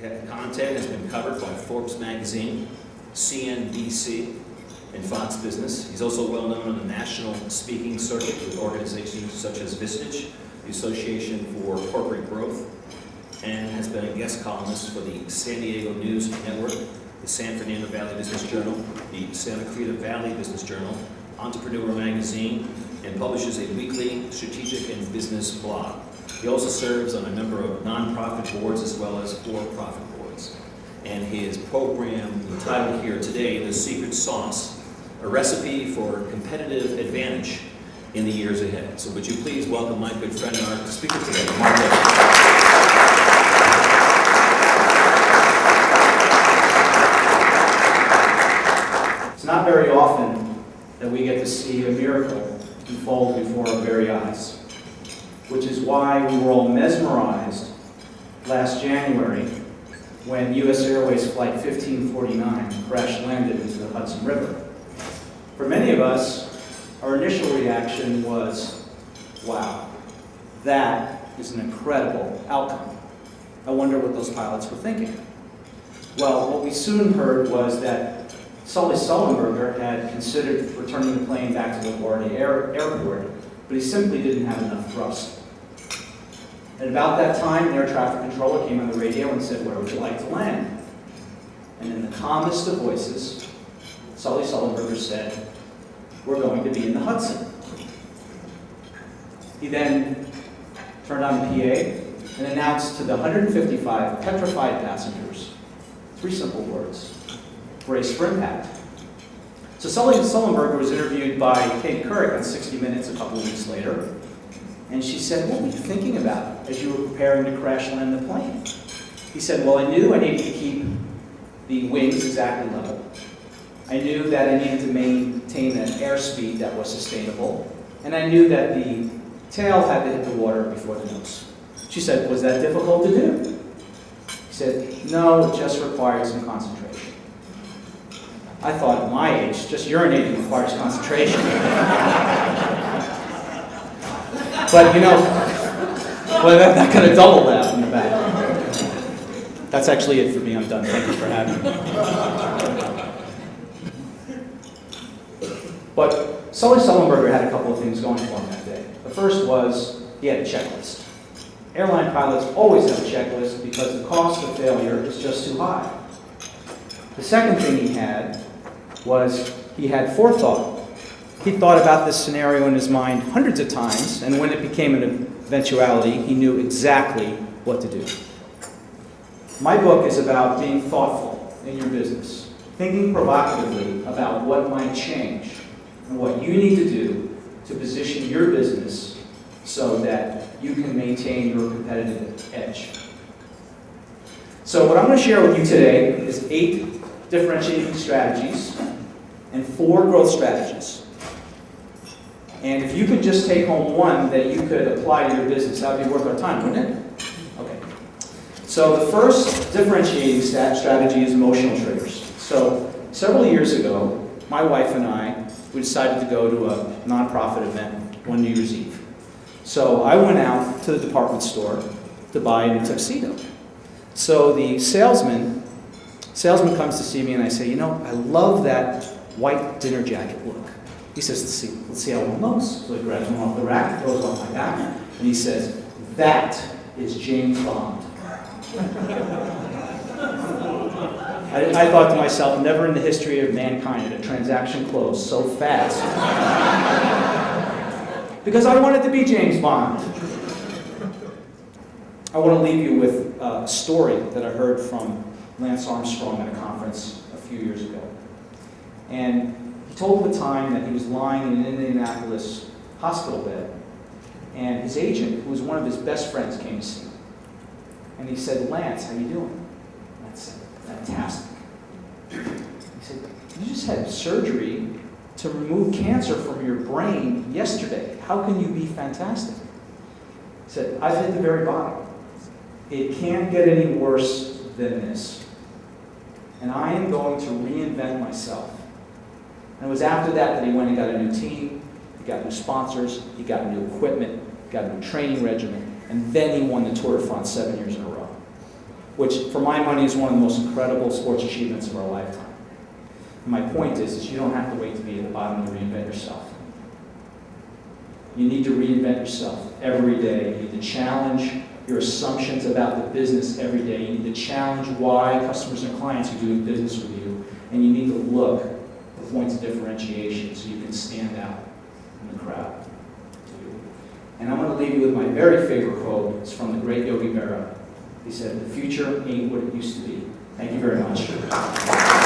content has been covered by Forbes magazine, CNBC, and Fox Business. He's also well known on the national speaking circuit with organizations such as vs1, the Association for Corporate Growth, and has been a guest columnist for the San Diego News Network, the San Fernando Valley Business Journal, the Santa Cruz Valley Business Journal, Entrepreneur Magazine, and publishes a weekly strategic and business blog. He also serves on a number of nonprofit boards as well as for-profit boards. And his program entitled here today, The Secret Sauce, a recipe for competitive advantage in the years ahead. So would you please welcome my good friend and our speaker today, Mark Levy. It's not very often that we get to see a miracle unfold before our very eyes, which is why we were all mesmerized last January when U.S. Airways Flight 1549 crash-landed into the Hudson River. For many of us, our initial reaction was, wow, that is an incredible outcome. I wonder what those pilots were thinking. Well, what we soon heard was that Sully Sullenberger had considered returning the plane back to LaGuardia Airport, but he simply didn't have enough thrust. At about that time, an air traffic controller came on the radio and said, "Where would you like to land?" And in the calmest of voices, Sully Sullenberger said, "We're going to be in the Hudson." He then turned on the PA and announced to the 155 petrified passengers 3 simple words: brace for impact. So Sully Sullenberger was interviewed by Katie Couric on 60 Minutes a couple of weeks later, and she said, "What were you thinking about as you were preparing to crash land the plane?" He said, "Well, I knew I needed to keep the wings exactly level. I knew that I needed to maintain an airspeed that was sustainable, and I knew that the tail had to hit the water before the nose." She said, "Was that difficult to do?" He said, "No, it just required some concentration." I thought, at my age, just urinating requires concentration. But you know, well, that got a double laugh in the back. That's actually it for me. I'm done. Thank you for having me. But Sully Sullenberger had a couple of things going for him that day. The first was he had a checklist. Airline pilots always have a checklist because the cost of failure is just too high. The second thing he had was he had forethought. He thought about this scenario in his mind hundreds of times, and when it became an eventuality, he knew exactly what to do. My book is about being thoughtful in your business, thinking provocatively about what might change and what you need to do to position your business so that you can maintain your competitive edge. So what I'm going to share with you today is 8 differentiating strategies and 4 growth strategies. And if you could just take home one that you could apply to your business, that would be worth our time, wouldn't it? Okay. So the first differentiating strategy is emotional triggers. So several years ago, my wife and I, we decided to go to a nonprofit event one New Year's Eve. So I went out to the department store to buy a new tuxedo. So the salesman comes to see me and I say, "You know, I love that white dinner jacket look." He says, let's see how one looks. So he grabs one off the rack, throws it on my back, and he says, "That is James Bond." I thought to myself, never in the history of mankind did a transaction close so fast. Because I wanted to be James Bond. I want to leave you with a story that I heard from Lance Armstrong at a conference a few years ago. And he told of a time that he was lying in an Indianapolis hospital bed, and his agent, who was one of his best friends, came to see him. And he said, "Lance, how you doing?" I said, "Fantastic." He said, "You just had surgery to remove cancer from your brain yesterday. How can you be fantastic?" He said, "I've hit the very bottom. It can't get any worse than this. And I am going to reinvent myself." And it was after that he went and got a new team, he got new sponsors, he got new equipment, he got a new training regimen, and then he won the Tour de France 7 years in a row. which for my money is one of the most incredible sports achievements of our lifetime. And my point is you don't have to wait to be at the bottom to reinvent yourself. You need to reinvent yourself every day. You need to challenge your assumptions about the business every day. You need to challenge why customers and clients are doing business with you. And you need to look for points of differentiation so you can stand out in the crowd. And I'm going to leave you with my very favorite quote. It's from the great Yogi Berra. He said, "The future ain't what it used to be." Thank you very much.